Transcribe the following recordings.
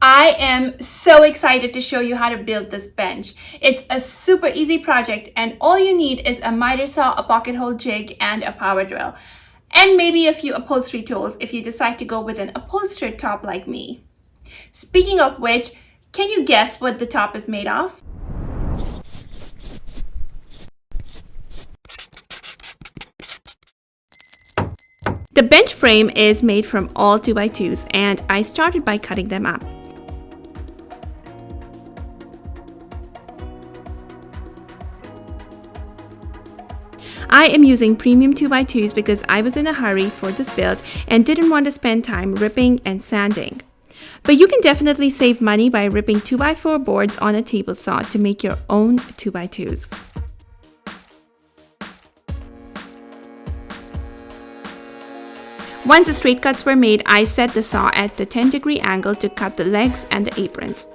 I am so excited to show you how to build this bench. It's a super easy project and all you need is a miter saw, a pocket hole jig, and a power drill. And maybe a few upholstery tools if you decide to go with an upholstered top like me. Speaking of which, can you guess what the top is made of? The bench frame is made from all 2x2s and I started by cutting them up. I am using premium 2x2s because I was in a hurry for this build and didn't want to spend time ripping and sanding. But you can definitely save money by ripping 2x4 boards on a table saw to make your own 2x2s. Once the straight cuts were made, I set the saw at the 10-degree angle to cut the legs and the aprons.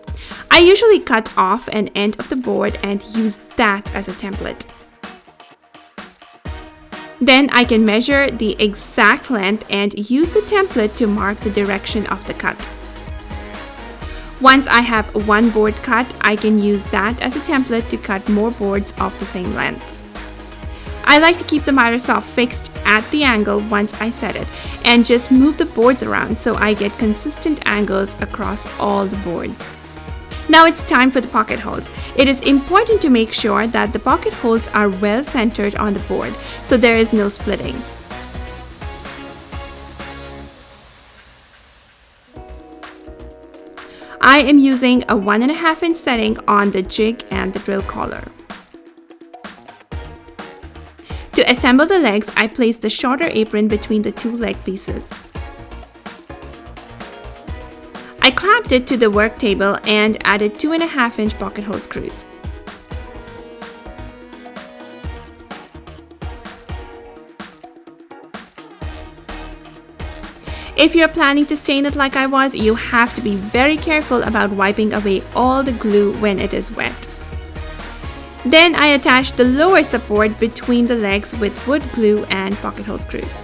I usually cut off an end of the board and use that as a template. Then I can measure the exact length and use the template to mark the direction of the cut. Once I have one board cut, I can use that as a template to cut more boards of the same length. I like to keep the miter saw fixed at the angle once I set it and just move the boards around so I get consistent angles across all the boards. Now it's time for the pocket holes. It is important to make sure that the pocket holes are well centered on the board so there is no splitting. I am using a 1.5 inch setting on the jig and the drill collar. To assemble the legs, I placed the shorter apron between the two leg pieces. I clamped it to the work table and added 2.5 inch pocket hole screws. If you're planning to stain it like I was, you have to be very careful about wiping away all the glue when it is wet. Then I attached the lower support between the legs with wood glue and pocket hole screws.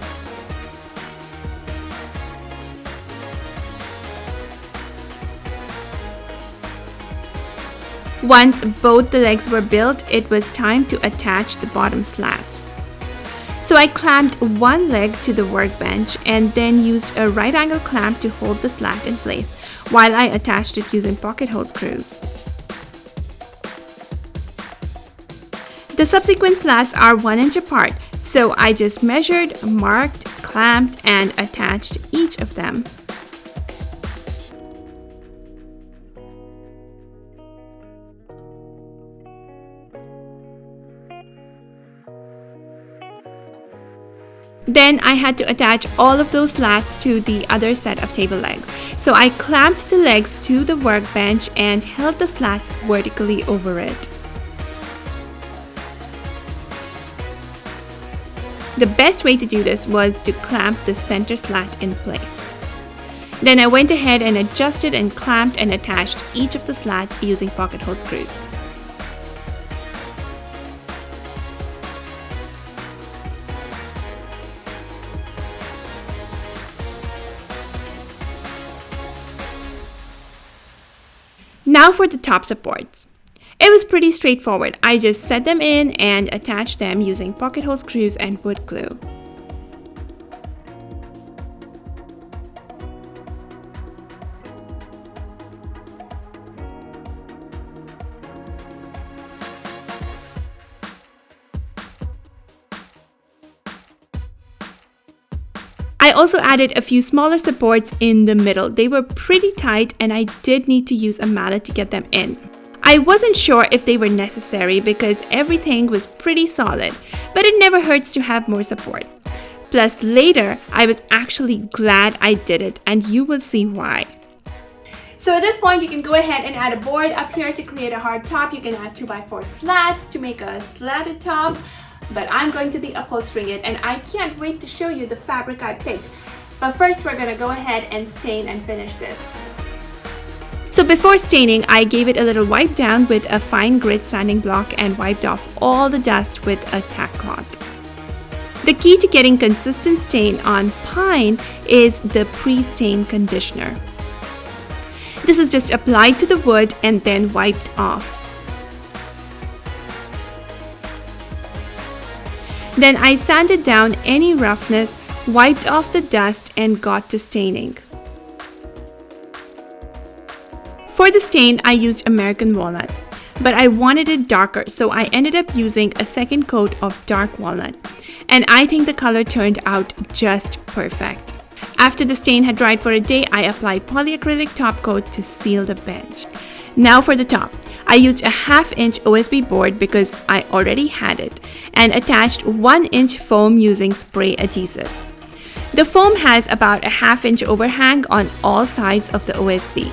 Once both the legs were built, it was time to attach the bottom slats. So I clamped one leg to the workbench and then used a right angle clamp to hold the slat in place while I attached it using pocket hole screws. The subsequent slats are 1 inch apart, so I just measured, marked, clamped, and attached each of them. Then I had to attach all of those slats to the other set of table legs. So I clamped the legs to the workbench and held the slats vertically over it. The best way to do this was to clamp the center slat in place. Then I went ahead and adjusted and clamped and attached each of the slats using pocket hole screws. Now for the top supports. It was pretty straightforward. I just set them in and attached them using pocket hole screws and wood glue. I also added a few smaller supports in the middle. They were pretty tight and I did need to use a mallet to get them in. I wasn't sure if they were necessary because everything was pretty solid, but it never hurts to have more support. Plus later, I was actually glad I did it and you will see why. So at this point, you can go ahead and add a board up here to create a hard top. You can add 2x4 slats to make a slatted top, but I'm going to be upholstering it and I can't wait to show you the fabric I picked. But first, we're going to go ahead and stain and finish this. So before staining, I gave it a little wipe down with a fine grit sanding block and wiped off all the dust with a tack cloth. The key to getting consistent stain on pine is the pre-stain conditioner. This is just applied to the wood and then wiped off. Then I sanded down any roughness, wiped off the dust, and got to staining. For the stain, I used American walnut, but I wanted it darker, so I ended up using a second coat of dark walnut, and I think the color turned out just perfect. After the stain had dried for a day, I applied polyacrylic top coat to seal the bench. Now for the top. I used a 1/2-inch OSB board because I already had it, and attached 1-inch foam using spray adhesive. The foam has about a 1/2-inch overhang on all sides of the OSB.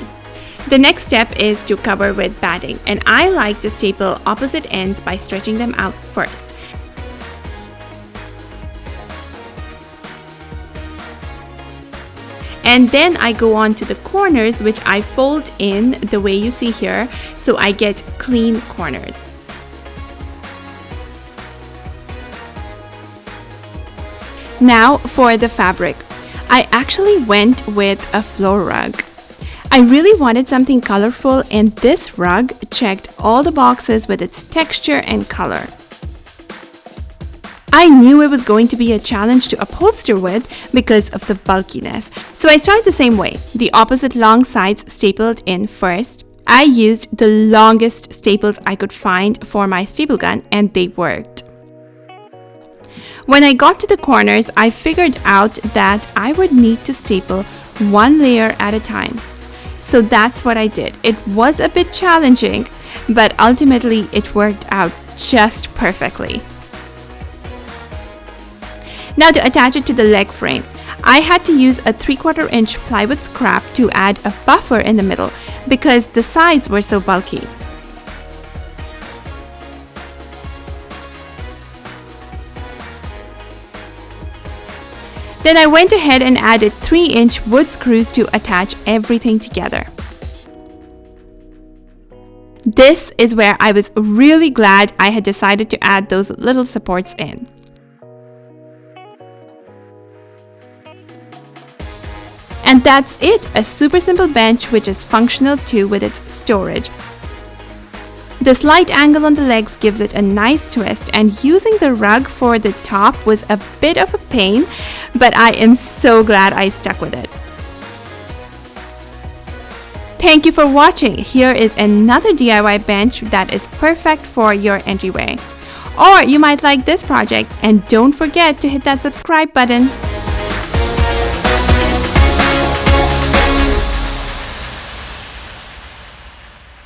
The next step is to cover with batting, and I like to staple opposite ends by stretching them out first. And then I go on to the corners, which I fold in the way you see here, so I get clean corners. Now for the fabric. I actually went with a floor rug. I really wanted something colorful, and this rug checked all the boxes with its texture and color. I knew it was going to be a challenge to upholster with because of the bulkiness. So I started the same way, the opposite long sides stapled in first. I used the longest staples I could find for my staple gun, and they worked. When I got to the corners, I figured out that I would need to staple one layer at a time. So that's what I did. It was a bit challenging, but ultimately it worked out just perfectly. Now to attach it to the leg frame, I had to use a 3/4 inch plywood scrap to add a buffer in the middle because the sides were so bulky. Then I went ahead and added 3-inch wood screws to attach everything together. This is where I was really glad I had decided to add those little supports in. And that's it, a super simple bench which is functional too with its storage. The slight angle on the legs gives it a nice twist, and using the rug for the top was a bit of a pain, but I am so glad I stuck with it. Thank you for watching. Here is another DIY bench that is perfect for your entryway. Or you might like this project, and don't forget to hit that subscribe button.